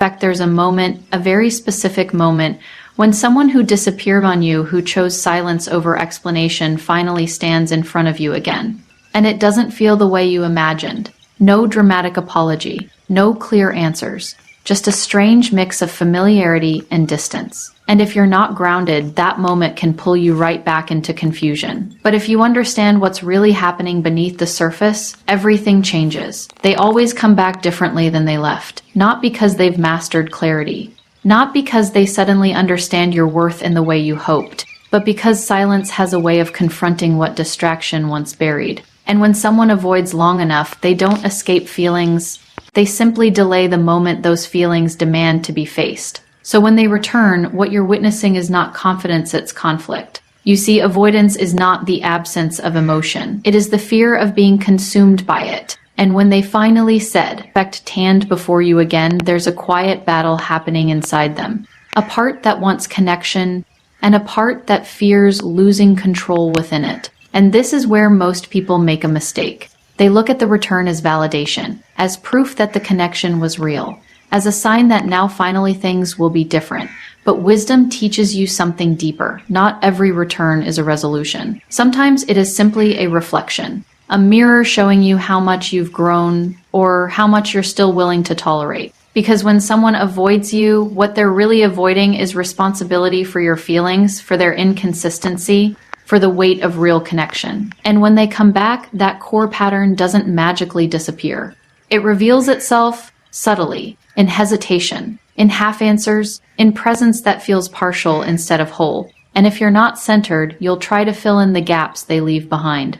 fact, there's a moment, a very specific moment, when someone who disappeared on you, who chose silence over explanation, finally stands in front of you again. And it doesn't feel the way you imagined. No dramatic apology, no clear answers, just a strange mix of familiarity and distance. And if you're not grounded, that moment can pull you right back into confusion. But if you understand what's really happening beneath the surface, everything changes. They always come back differently than they left. Not because they've mastered clarity. Not because they suddenly understand your worth in the way you hoped, but because silence has a way of confronting what distraction once buried. And when someone avoids long enough, they don't escape feelings. They simply delay the moment those feelings demand to be faced. So when they return, what you're witnessing is not confidence, it's conflict. You see, avoidance is not the absence of emotion. It is the fear of being consumed by it. And when they finally stand before you again, there's a quiet battle happening inside them. A part that wants connection, and a part that fears losing control within it. And this is where most people make a mistake. They look at the return as validation, as proof that the connection was real, as a sign that now finally things will be different. But wisdom teaches you something deeper. Not every return is a resolution. Sometimes it is simply a reflection, a mirror showing you how much you've grown or how much you're still willing to tolerate. Because when someone avoids you, what they're really avoiding is responsibility for your feelings, for their inconsistency, for the weight of real connection. And when they come back, that core pattern doesn't magically disappear. It reveals itself subtly, in hesitation, in half answers, in presence that feels partial instead of whole. And if you're not centered, you'll try to fill in the gaps they leave behind.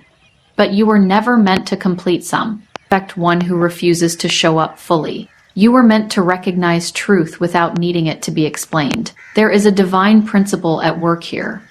But you were never meant to complete some. Expect one who refuses to show up fully. You were meant to recognize truth without needing it to be explained. There is a divine principle at work here.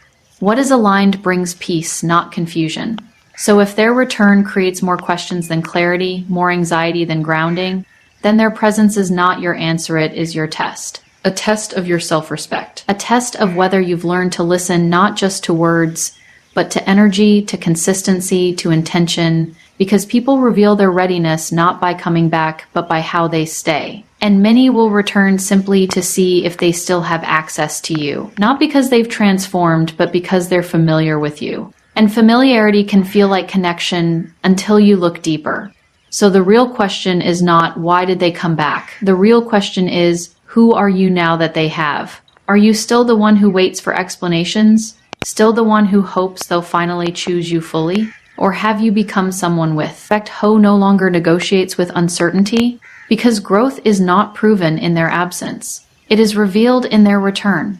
What is aligned brings peace, not confusion. So if their return creates more questions than clarity, more anxiety than grounding, then their presence is not your answer, it is your test. A test of your self-respect. A test of whether you've learned to listen not just to words, but to energy, to consistency, to intention, because people reveal their readiness not by coming back, but by how they stay. And many will return simply to see if they still have access to you, not because they've transformed, but because they're familiar with you. And familiarity can feel like connection until you look deeper. So the real question is not, why did they come back? The real question is, who are you now that they have? Are you still the one who waits for explanations? Still the one who hopes they'll finally choose you fully? Or have you become someone with effect who no longer negotiates with uncertainty? Because growth is not proven in their absence. It is revealed in their return.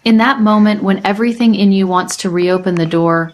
In that moment when everything in you wants to reopen the door,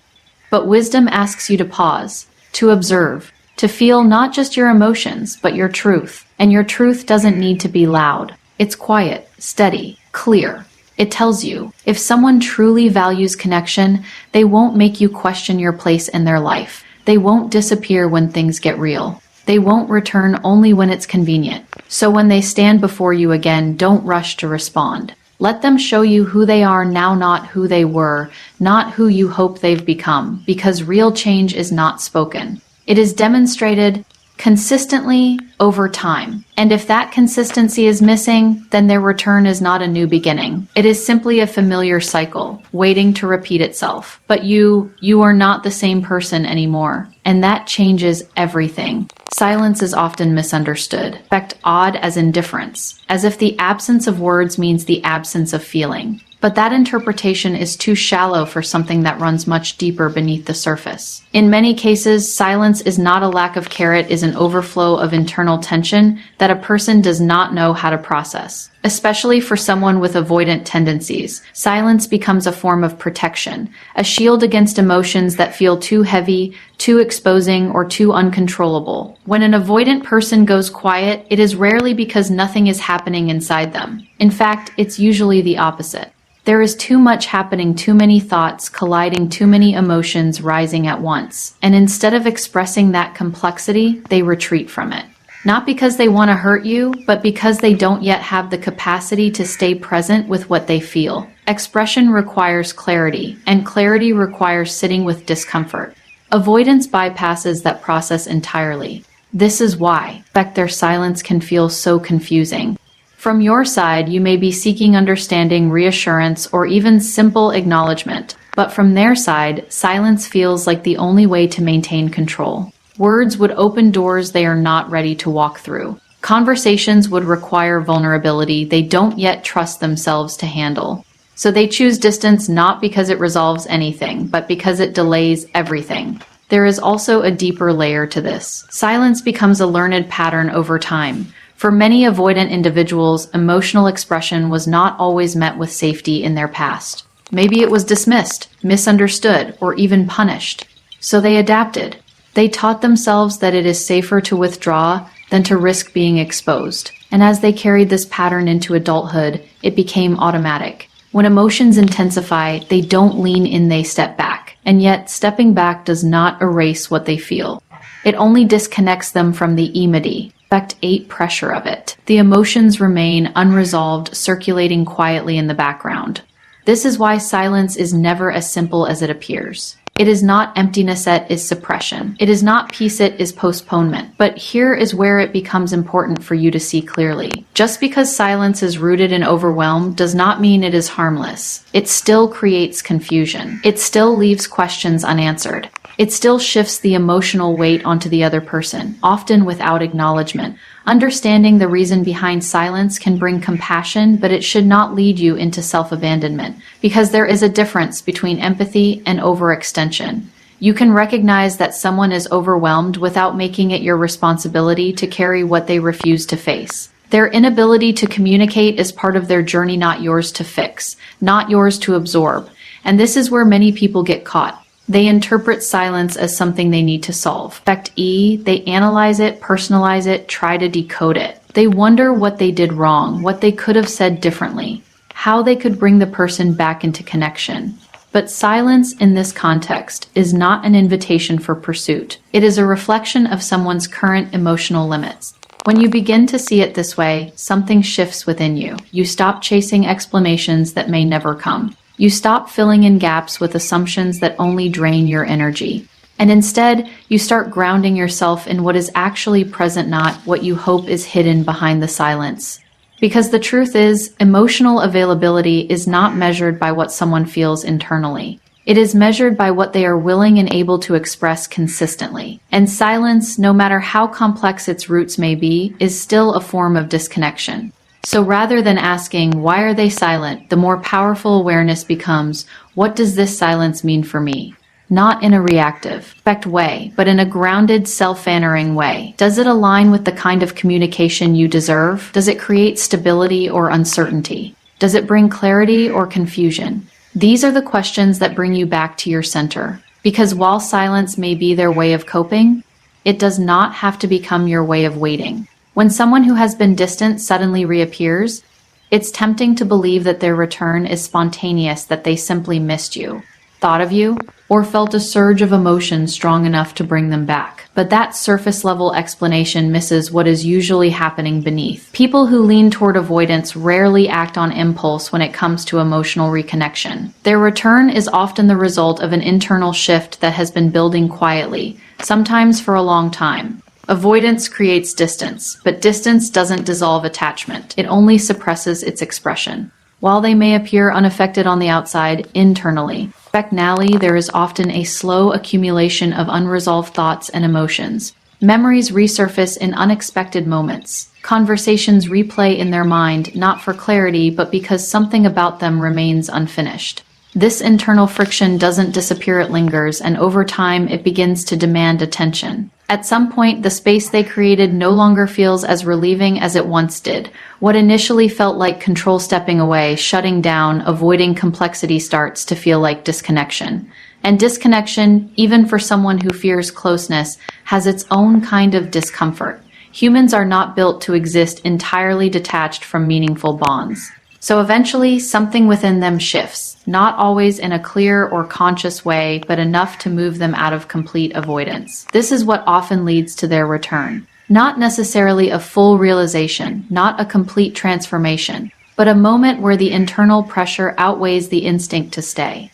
but wisdom asks you to pause, to observe, to feel not just your emotions, but your truth. And your truth doesn't need to be loud. It's quiet, steady, clear. It tells you, if someone truly values connection, they won't make you question your place in their life. They won't disappear when things get real. They won't return only when it's convenient. So when they stand before you again, don't rush to respond. Let them show you who they are now, not who they were, not who you hope they've become, because real change is not spoken. It is demonstrated consistently over time. And if that consistency is missing, then their return is not a new beginning. It is simply a familiar cycle, waiting to repeat itself. But you are not the same person anymore. And that changes everything. Silence is often misunderstood, in fact, odd as indifference, as if the absence of words means the absence of feeling. But that interpretation is too shallow for something that runs much deeper beneath the surface. In many cases, silence is not a lack of care, it is an overflow of internal tension that a person does not know how to process. Especially for someone with avoidant tendencies, silence becomes a form of protection, a shield against emotions that feel too heavy, too exposing, or too uncontrollable. When an avoidant person goes quiet, it is rarely because nothing is happening inside them. In fact, it's usually the opposite. There is too much happening, too many thoughts colliding, too many emotions rising at once. And instead of expressing that complexity, they retreat from it. Not because they want to hurt you, but because they don't yet have the capacity to stay present with what they feel. Expression requires clarity, and clarity requires sitting with discomfort. Avoidance bypasses that process entirely. This is why, in fact, their silence can feel so confusing. From your side, you may be seeking understanding, reassurance, or even simple acknowledgement. But from their side, silence feels like the only way to maintain control. Words would open doors they are not ready to walk through. Conversations would require vulnerability they don't yet trust themselves to handle. So they choose distance not because it resolves anything, but because it delays everything. There is also a deeper layer to this. Silence becomes a learned pattern over time. For many avoidant individuals, emotional expression was not always met with safety in their past. Maybe it was dismissed, misunderstood, or even punished. So they adapted. They taught themselves that it is safer to withdraw than to risk being exposed. And as they carried this pattern into adulthood, it became automatic. When emotions intensify, they don't lean in, they step back. And yet, stepping back does not erase what they feel. It only disconnects them from the immediate, Effect 8 pressure of it. The emotions remain unresolved, circulating quietly in the background. This is why silence is never as simple as it appears. It is not emptiness, it is suppression. It is not peace, it is postponement. But here is where it becomes important for you to see clearly. Just because silence is rooted in overwhelm does not mean it is harmless. It still creates confusion. It still leaves questions unanswered. It still shifts the emotional weight onto the other person, often without acknowledgement. Understanding the reason behind silence can bring compassion, but it should not lead you into self-abandonment, because there is a difference between empathy and overextension. You can recognize that someone is overwhelmed without making it your responsibility to carry what they refuse to face. Their inability to communicate is part of their journey, not yours to fix, not yours to absorb. And this is where many people get caught. They interpret silence as something they need to solve. Effect E, they analyze it, personalize it, try to decode it. They wonder what they did wrong, what they could have said differently, how they could bring the person back into connection. But silence in this context is not an invitation for pursuit. It is a reflection of someone's current emotional limits. When you begin to see it this way, something shifts within you. You stop chasing explanations that may never come. You stop filling in gaps with assumptions that only drain your energy. And instead, you start grounding yourself in what is actually present, not what you hope is hidden behind the silence. Because the truth is, emotional availability is not measured by what someone feels internally. It is measured by what they are willing and able to express consistently. And silence, no matter how complex its roots may be, is still a form of disconnection. So rather than asking, why are they silent, the more powerful awareness becomes, what does this silence mean for me? Not in a reactive, way, but in a grounded, self-honoring way. Does it align with the kind of communication you deserve? Does it create stability or uncertainty? Does it bring clarity or confusion? These are the questions that bring you back to your center. Because while silence may be their way of coping, it does not have to become your way of waiting. When someone who has been distant suddenly reappears, it's tempting to believe that their return is spontaneous, that they simply missed you, thought of you, or felt a surge of emotion strong enough to bring them back. But that surface-level explanation misses what is usually happening beneath. People who lean toward avoidance rarely act on impulse when it comes to emotional reconnection. Their return is often the result of an internal shift that has been building quietly, sometimes for a long time. Avoidance creates distance, but distance doesn't dissolve attachment. It only suppresses its expression. While they may appear unaffected on the outside, internally, there is often a slow accumulation of unresolved thoughts and emotions. Memories resurface in unexpected moments. Conversations replay in their mind, not for clarity, but because something about them remains unfinished. This internal friction doesn't disappear, it lingers, and over time it begins to demand attention. At some point, the space they created no longer feels as relieving as it once did. What initially felt like control stepping away, shutting down, avoiding complexity starts to feel like disconnection. And disconnection, even for someone who fears closeness, has its own kind of discomfort. Humans are not built to exist entirely detached from meaningful bonds. So eventually, something within them shifts, not always in a clear or conscious way, but enough to move them out of complete avoidance. This is what often leads to their return. Not necessarily a full realization, not a complete transformation, but a moment where the internal pressure outweighs the instinct to stay.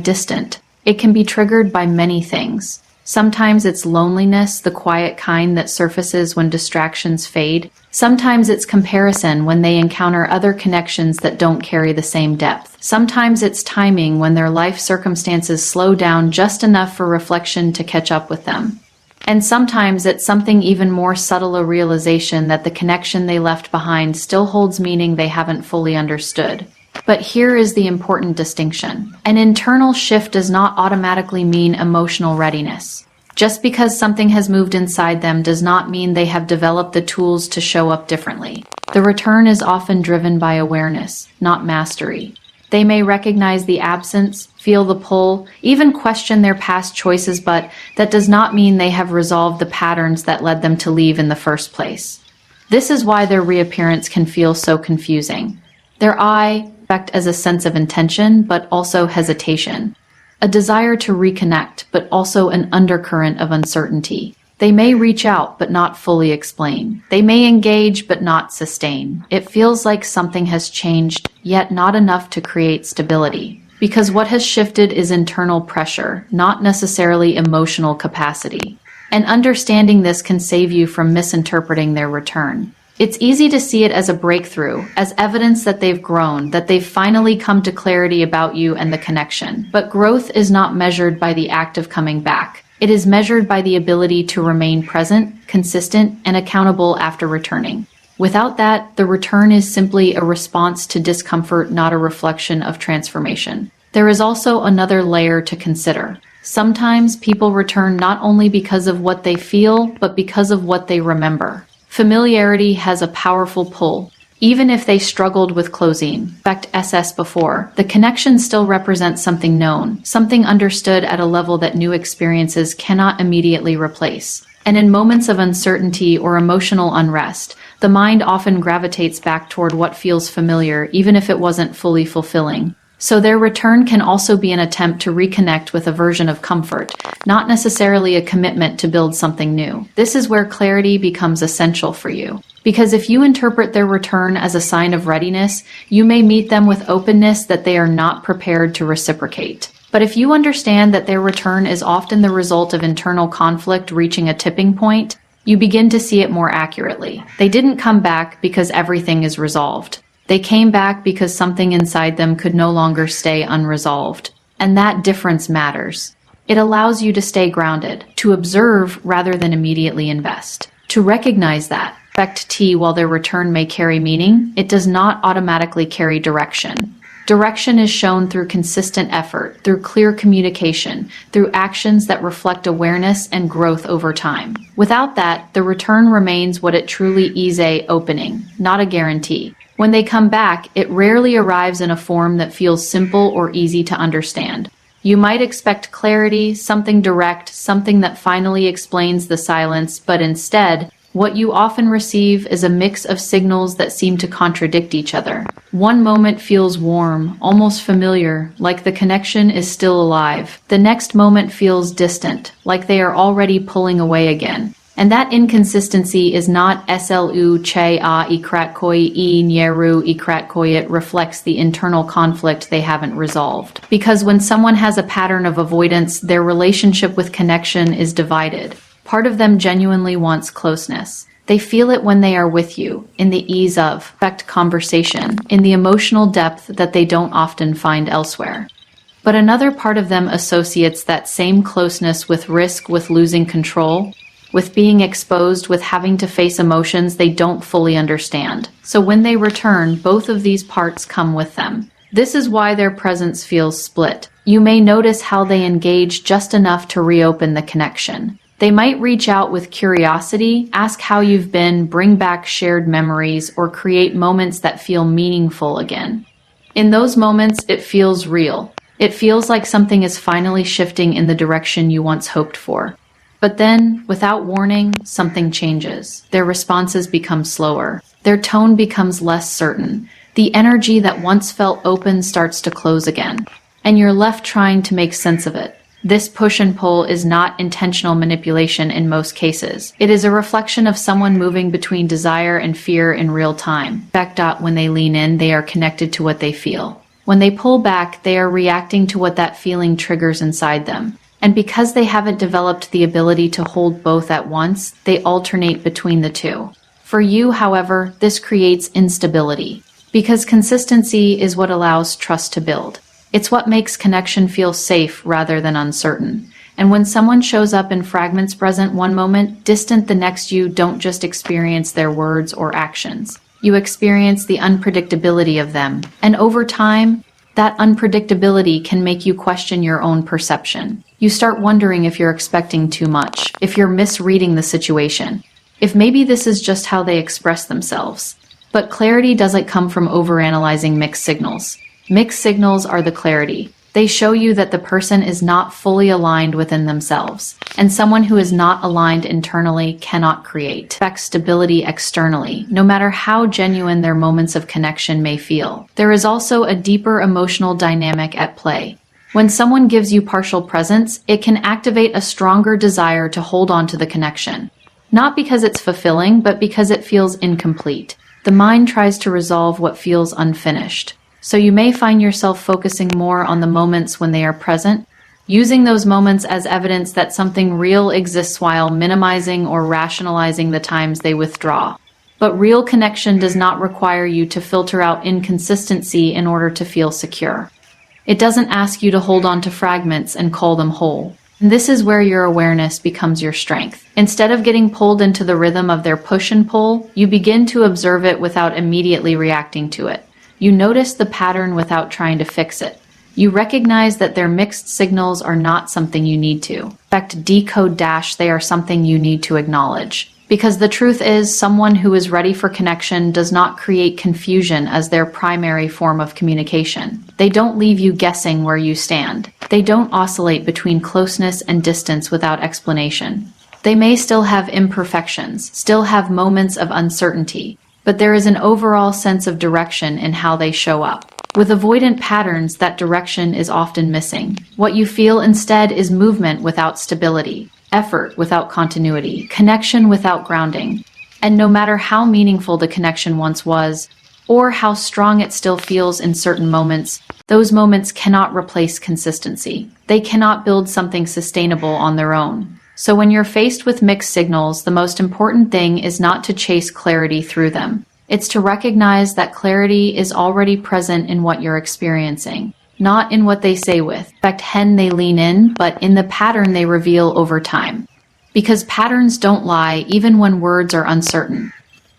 Distant. It can be triggered by many things. Sometimes it's loneliness, the quiet kind that surfaces when distractions fade. Sometimes it's comparison when they encounter other connections that don't carry the same depth. Sometimes it's timing when their life circumstances slow down just enough for reflection to catch up with them. And sometimes it's something even more subtle, a realization that the connection they left behind still holds meaning they haven't fully understood. But here is the important distinction. An internal shift does not automatically mean emotional readiness. Just because something has moved inside them does not mean they have developed the tools to show up differently. The return is often driven by awareness, not mastery. They may recognize the absence, feel the pull, even question their past choices, but that does not mean they have resolved the patterns that led them to leave in the first place. This is why their reappearance can feel so confusing. Their I affect as a sense of intention, but also hesitation. A desire to reconnect, but also an undercurrent of uncertainty. They may reach out, but not fully explain. They may engage, but not sustain. It feels like something has changed, yet not enough to create stability. Because what has shifted is internal pressure, not necessarily emotional capacity. And understanding this can save you from misinterpreting their return. It's easy to see it as a breakthrough, as evidence that they've grown, that they've finally come to clarity about you and the connection. But growth is not measured by the act of coming back. It is measured by the ability to remain present, consistent, and accountable after returning. Without that, the return is simply a response to discomfort, not a reflection of transformation. There is also another layer to consider. Sometimes people return not only because of what they feel, but because of what they remember. Familiarity has a powerful pull. Even if they struggled with closing, fact SS before, the connection still represents something known, something understood at a level that new experiences cannot immediately replace. And in moments of uncertainty or emotional unrest, the mind often gravitates back toward what feels familiar, even if it wasn't fully fulfilling. So their return can also be an attempt to reconnect with a version of comfort, not necessarily a commitment to build something new. This is where clarity becomes essential for you. Because if you interpret their return as a sign of readiness, you may meet them with openness that they are not prepared to reciprocate. But if you understand that their return is often the result of internal conflict reaching a tipping point, you begin to see it more accurately. They didn't come back because everything is resolved. They came back because something inside them could no longer stay unresolved. And that difference matters. It allows you to stay grounded, to observe rather than immediately invest. To recognize that, affect T, while their return may carry meaning, it does not automatically carry direction. Direction is shown through consistent effort, through clear communication, through actions that reflect awareness and growth over time. Without that, the return remains what it truly is, a opening, not a guarantee. When they come back, it rarely arrives in a form that feels simple or easy to understand. You might expect clarity, something direct, something that finally explains the silence, but instead, what you often receive is a mix of signals that seem to contradict each other. One moment feels warm, almost familiar, like the connection is still alive. The next moment feels distant, like they are already pulling away again. And that inconsistency is not slu che a ikratkoy e nyeru ikratkoy. It reflects the internal conflict they haven't resolved. Because when someone has a pattern of avoidance, their relationship with connection is divided. Part of them genuinely wants closeness. They feel it when they are with you, in the ease of affect conversation, in the emotional depth that they don't often find elsewhere. But another part of them associates that same closeness with risk, with losing control, with being exposed, with having to face emotions they don't fully understand. So when they return, both of these parts come with them. This is why their presence feels split. You may notice how they engage just enough to reopen the connection. They might reach out with curiosity, ask how you've been, bring back shared memories, or create moments that feel meaningful again. In those moments, it feels real. It feels like something is finally shifting in the direction you once hoped for. But then, without warning, something changes. Their responses become slower. Their tone becomes less certain. The energy that once felt open starts to close again. And you're left trying to make sense of it. This push and pull is not intentional manipulation in most cases. It is a reflection of someone moving between desire and fear in real time. When they lean in, they are connected to what they feel. When they pull back, they are reacting to what that feeling triggers inside them. And because they haven't developed the ability to hold both at once, they alternate between the two. For you, however, this creates instability. Because consistency is what allows trust to build. It's what makes connection feel safe rather than uncertain. And when someone shows up in fragments, present one moment, distant the next, you don't just experience their words or actions. You experience the unpredictability of them. And over time, that unpredictability can make you question your own perception. You start wondering if you're expecting too much, if you're misreading the situation, if maybe this is just how they express themselves. But clarity doesn't come from overanalyzing mixed signals. Mixed signals are the clarity. They show you that the person is not fully aligned within themselves, and someone who is not aligned internally cannot create stability externally, no matter how genuine their moments of connection may feel. There is also a deeper emotional dynamic at play. When someone gives you partial presence, it can activate a stronger desire to hold on to the connection. Not because it's fulfilling, but because it feels incomplete. The mind tries to resolve what feels unfinished. So you may find yourself focusing more on the moments when they are present, using those moments as evidence that something real exists while minimizing or rationalizing the times they withdraw. But real connection does not require you to filter out inconsistency in order to feel secure. It doesn't ask you to hold on to fragments and call them whole. And this is where your awareness becomes your strength. Instead of getting pulled into the rhythm of their push and pull, you begin to observe it without immediately reacting to it. You notice the pattern without trying to fix it. You recognize that their mixed signals are not something you need to. In fact, decode - they are something you need to acknowledge. Because the truth is, someone who is ready for connection does not create confusion as their primary form of communication. They don't leave you guessing where you stand. They don't oscillate between closeness and distance without explanation. They may still have imperfections, still have moments of uncertainty, but there is an overall sense of direction in how they show up. With avoidant patterns, that direction is often missing. What you feel instead is movement without stability, effort without continuity, connection without grounding. And no matter how meaningful the connection once was, or how strong it still feels in certain moments, those moments cannot replace consistency. They cannot build something sustainable on their own. So when you're faced with mixed signals, the most important thing is not to chase clarity through them. It's to recognize that clarity is already present in what you're experiencing, not in what they say with. In fact, they lean in, but in the pattern they reveal over time. Because patterns don't lie, even when words are uncertain.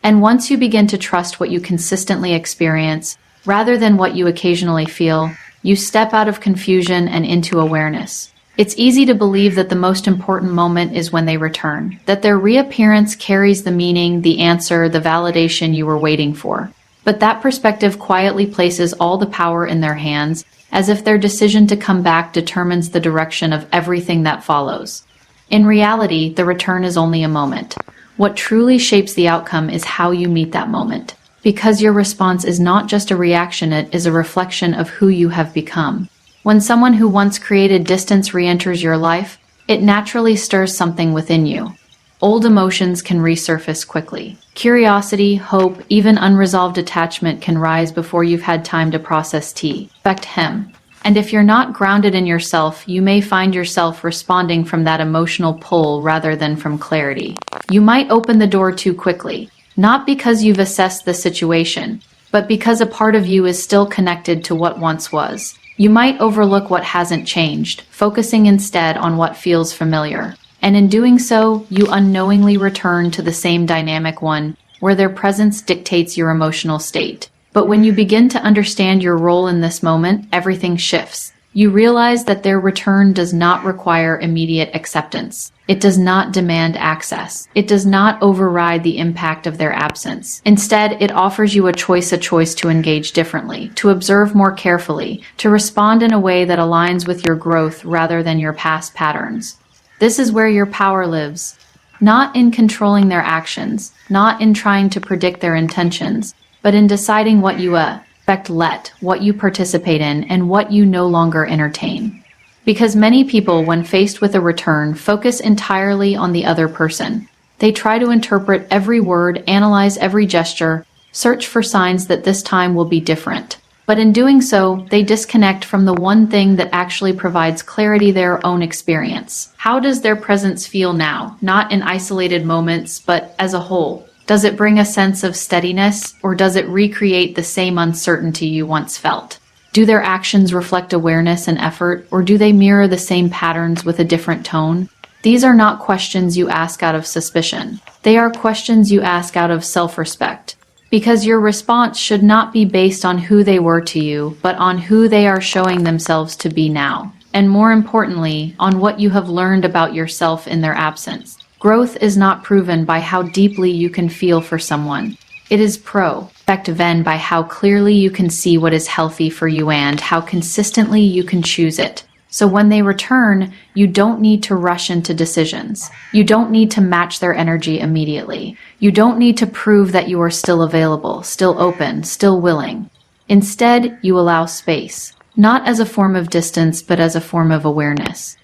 And once you begin to trust what you consistently experience, rather than what you occasionally feel, you step out of confusion and into awareness. It's easy to believe that the most important moment is when they return, that their reappearance carries the meaning, the answer, the validation you were waiting for. But that perspective quietly places all the power in their hands, as if their decision to come back determines the direction of everything that follows. In reality, the return is only a moment. What truly shapes the outcome is how you meet that moment. Because your response is not just a reaction, it is a reflection of who you have become. When someone who once created distance re-enters your life, it naturally stirs something within you. Old emotions can resurface quickly. Curiosity, hope, even unresolved attachment can rise before you've had time to process affect him. And if you're not grounded in yourself, you may find yourself responding from that emotional pull rather than from clarity. You might open the door too quickly, not because you've assessed the situation, but because a part of you is still connected to what once was. You might overlook what hasn't changed, focusing instead on what feels familiar. And in doing so, you unknowingly return to the same dynamic one, where their presence dictates your emotional state. But when you begin to understand your role in this moment, everything shifts. You realize that their return does not require immediate acceptance. It does not demand access. It does not override the impact of their absence. Instead, it offers you a choice to engage differently, to observe more carefully, to respond in a way that aligns with your growth rather than your past patterns. This is where your power lives. Not in controlling their actions, not in trying to predict their intentions, but in deciding what you what you participate in, and what you no longer entertain. Because many people, when faced with a return, focus entirely on the other person. They try to interpret every word, analyze every gesture, search for signs that this time will be different. But in doing so, they disconnect from the one thing that actually provides clarity: their own experience. How does their presence feel now? Not in isolated moments, but as a whole. Does it bring a sense of steadiness, or does it recreate the same uncertainty you once felt? Do their actions reflect awareness and effort, or do they mirror the same patterns with a different tone? These are not questions you ask out of suspicion. They are questions you ask out of self-respect. Because your response should not be based on who they were to you, but on who they are showing themselves to be now. And more importantly, on what you have learned about yourself in their absence. Growth is not proven by how deeply you can feel for someone. It is proven by how clearly you can see what is healthy for you and how consistently you can choose it. So when they return, you don't need to rush into decisions. You don't need to match their energy immediately. You don't need to prove that you are still available, still open, still willing. Instead, you allow space, not as a form of distance, but as a form of awareness.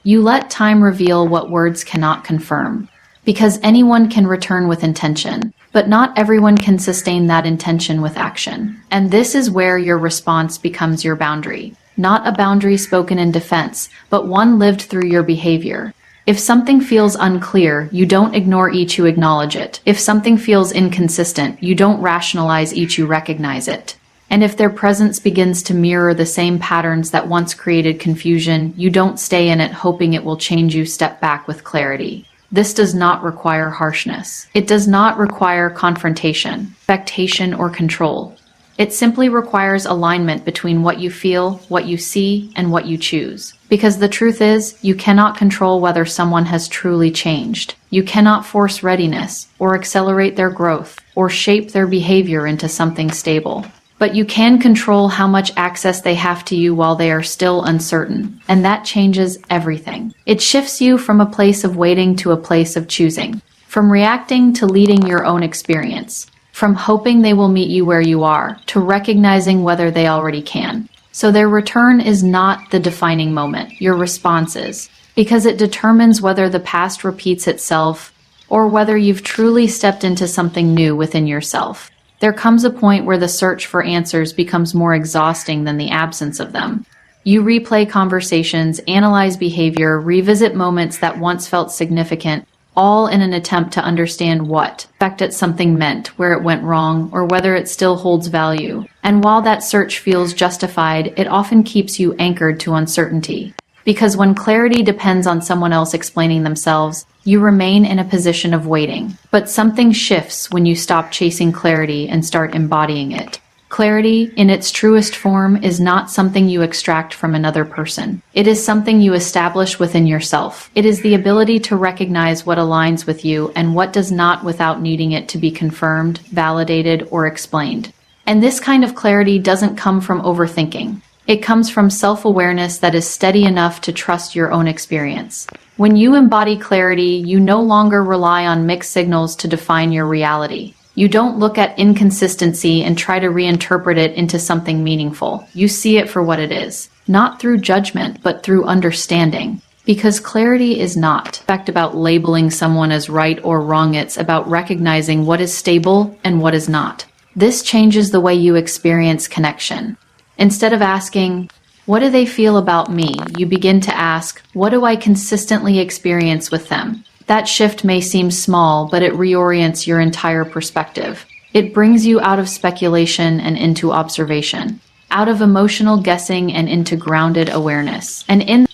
You let time reveal what words cannot confirm, because anyone can return with intention, but not everyone can sustain that intention with action. And this is where your response becomes your boundary. Not a boundary spoken in defense, but one lived through your behavior. If something feels unclear, you don't ignore each you acknowledge it. If something feels inconsistent, you don't rationalize each you recognize it. And if their presence begins to mirror the same patterns that once created confusion, you don't stay in it hoping it will change. You step back with clarity. This does not require harshness. It does not require confrontation, expectation, or control. It simply requires alignment between what you feel, what you see, and what you choose. Because the truth is, you cannot control whether someone has truly changed. You cannot force readiness, or accelerate their growth, or shape their behavior into something stable. But you can control how much access they have to you while they are still uncertain, and that changes everything. It shifts you from a place of waiting to a place of choosing, from reacting to leading your own experience. From hoping they will meet you where you are, to recognizing whether they already can. So their return is not the defining moment, your response is, because it determines whether the past repeats itself, or whether you've truly stepped into something new within yourself. There comes a point where the search for answers becomes more exhausting than the absence of them. You replay conversations, analyze behavior, revisit moments that once felt significant, all in an attempt to understand what affected something meant, where it went wrong, or whether it still holds value. And while that search feels justified, it often keeps you anchored to uncertainty. Because when clarity depends on someone else explaining themselves, you remain in a position of waiting. But something shifts when you stop chasing clarity and start embodying it. Clarity, in its truest form, is not something you extract from another person. It is something you establish within yourself. It is the ability to recognize what aligns with you and what does not without needing it to be confirmed, validated, or explained. And this kind of clarity doesn't come from overthinking. It comes from self-awareness that is steady enough to trust your own experience. When you embody clarity, you no longer rely on mixed signals to define your reality. You don't look at inconsistency and try to reinterpret it into something meaningful. You see it for what it is, not through judgment, but through understanding. Because clarity is not, in fact, about labeling someone as right or wrong. It's about recognizing what is stable and what is not. This changes the way you experience connection. Instead of asking, "What do they feel about me?" you begin to ask, "What do I consistently experience with them?" That shift may seem small, but it reorients your entire perspective. It brings you out of speculation and into observation, out of emotional guessing and into grounded awareness. And in